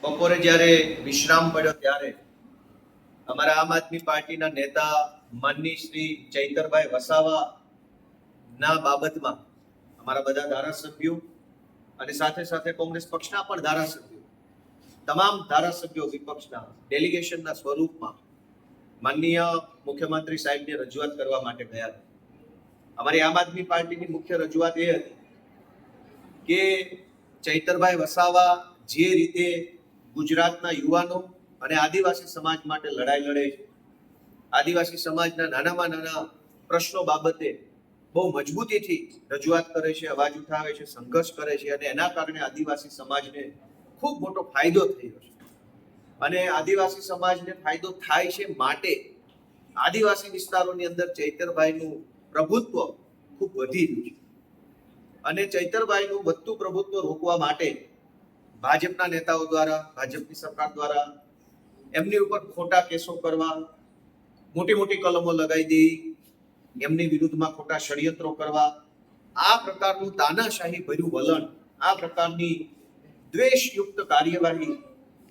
બપોરે જ્યારે વિશ્રામ પડ્યો ત્યારે અમારા આમ આદમી પાર્ટીના નેતા માનની શ્રી ચૈતરભાઈ વસાવા ના બાબતમાં અમારા બધા ધારાસભ્યો અને સાથે સાથે કોંગ્રેસ પક્ષના પણ ધારાસભ્યો, તમામ ધારાસભ્યો વિપક્ષના ડેલિગેશનના સ્વરૂપમાં માનનીય મુખ્યમંત્રી સાહેબને રજૂઆત કરવા માટે ગયા હતા. અમારી આમ આદમી પાર્ટીની મુખ્ય રજૂઆત એ હતી કે ચૈતરભાઈ વસાવા જે રીતે ગુજરાતના યુવાનો અને આદિવાસી સમાજ માટે લડાઈ લડે છે, આદિવાસી સમાજના નાનામાં નાના પ્રશ્નો બાબતે બહુ મજબૂતીથી રજૂઆત કરે છે, અવાજ ઉઠાવે છે, સંઘર્ષ કરે છે અને એના કારણે આદિવાસી સમાજને ખૂબ મોટો ફાયદો થયો છે. અને આદિવાસી સમાજને ફાયદો થાય છે માટે આદિવાસી વિસ્તારોની અંદર ચૈતરભાઈનું પ્રભુત્વ ખૂબ વધી રહ્યું છે. અને ચૈતરભાઈનું વધતું પ્રભુત્વ રોકવા માટે ભાજપના નેતાઓ દ્વારા, ભાજપની સરકાર દ્વારા એમની ઉપર ખોટા કેસો કરવા, મોટી મોટી કલમો લગાવી દેવી, એમની વિરુદ્ધમાં ખોટા ષડયંત્રો કરવા, આ પ્રકારનું તાનાશાહી ભર્યું વલણ, આ પ્રકારની દ્વેષયુક્ત કાર્યવાહી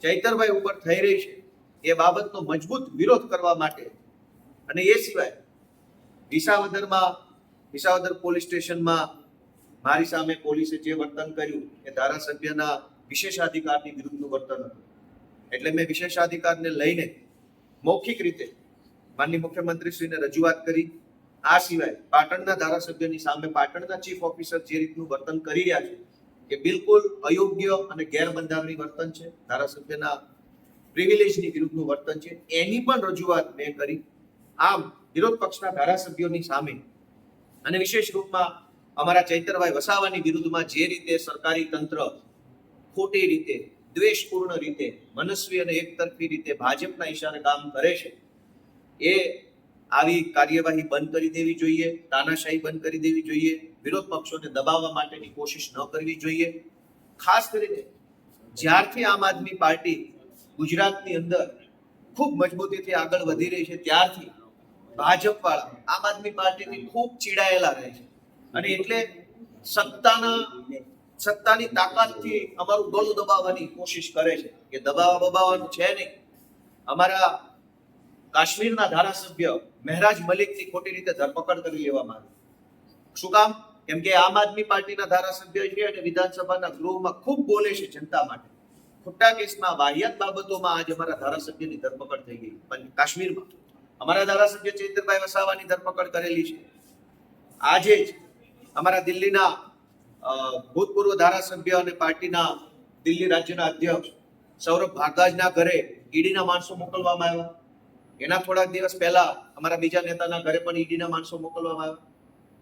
ચૈતરભાઈ ઉપર થઈ રહી છે એ બાબતનો મજબૂત વિરોધ કરવા માટે અને એ સિવાય વિસાવદર પોલીસ સ્ટેશનમાં મારી સામે પોલીસે જે વર્તન કર્યું એ ધારાસભ્યના વિશેષાધિકારની વિરુદ્ધનું વર્તન હતું. એટલે મેં વિશેષાધિકારને લઈને મૌખિક રીતે માનનીય મુખ્યમંત્રીશ્રીને રજૂઆત કરી. આ સિવાય પાટણના ધારાસભ્યની સામે પાટણના ચીફ ઓફિસર જે રીતનું વર્તન કરી રહ્યા છે એ બિલકુલ અયોગ્ય અને ગેરબંધારણીય વર્તન છે, ધારાસભ્યના પ્રિવિલેજની વિરુદ્ધનું વર્તન છે, એની પણ રજૂઆત મેં કરી. આમ વિરોધ પક્ષના ધારાસભ્યોની સામે અને વિશેષ રૂપમાં અમારા ચૈતરભાઈ વસાવાની વિરુદ્ધમાં જે રીતે સરકારી તંત્ર ખોટી રીતે, દ્વેષપૂર્ણ રીતે, મનસ્વી અને એકતરફી રીતે ભાજપના ઈશારે કામ કરે છે, એ આવી કાર્યવાહી બંધ કરી દેવી જોઈએ, તાનાશાહી બંધ કરી દેવી જોઈએ, વિરોધ પક્ષોને દબાવવા માટેની કોશિશ ન કરવી જોઈએ. ખાસ કરીને જ્યારથી આમ આદમી પાર્ટી ગુજરાતની અંદર ખૂબ મજબૂતીથી આગળ વધી રહી છે ત્યારથી ભાજપ વાળા આમ આદમી પાર્ટીથી ખૂબ ચીડાયેલા રહે છે અને એટલે સત્તાની તાકાતથી અમારું ગળું દબાવવાની કોશિશ કરે છે. કે દબાવવાનું છે નહીં. અમારા કાશ્મીરના ધારાસભ્ય મહેરાજ મલિકની ખોટી રીતે ધરપકડ કરી લેવામાં આવી. શું કામ? કેમ કે આમ આદમી પાર્ટીના ધારાસભ્ય છે અને વિધાનસભાના ગૃહમાં ખૂબ બોલે છે જનતા માટે. ખોટા કેસમાં, વાહિયાત બાબતોમાં આજે અમારા ધારાસભ્યની ધરપકડ થઈ ગઈ. કાશ્મીરમાં અમારા ધારાસભ્ય ચૈતરભાઈ વસાવાની ધરપકડ કરેલી છે. આજે જ અમારા દિલ્હીના ભૂતપૂર્વ ધારાસભ્ય અને પાર્ટીના દિલ્હી રાજ્યના અધ્યક્ષ સૌરભ ભારદ્વાજના ઘરે ઈડીના માણસો મોકલવામાં આવ્યા. એના થોડાક દિવસ પહેલા અમારા બીજા નેતાના ઘરે પણ ઈડીના માણસો મોકલવામાં આવ્યા.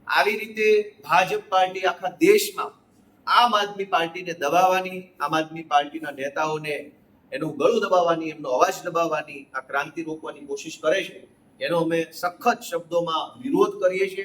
આવી રીતે ભાજપ પાર્ટી આખા દેશમાં આમ આદમી પાર્ટીને દબાવવાની, આમ આદમી પાર્ટીના નેતાઓને એનું ગળું દબાવવાની, એમનો અવાજ દબાવવાની, આ ક્રાંતિ રોકવાની કોશિશ કરે છે. એનો અમે સખત શબ્દોમાં વિરોધ કરીએ છીએ.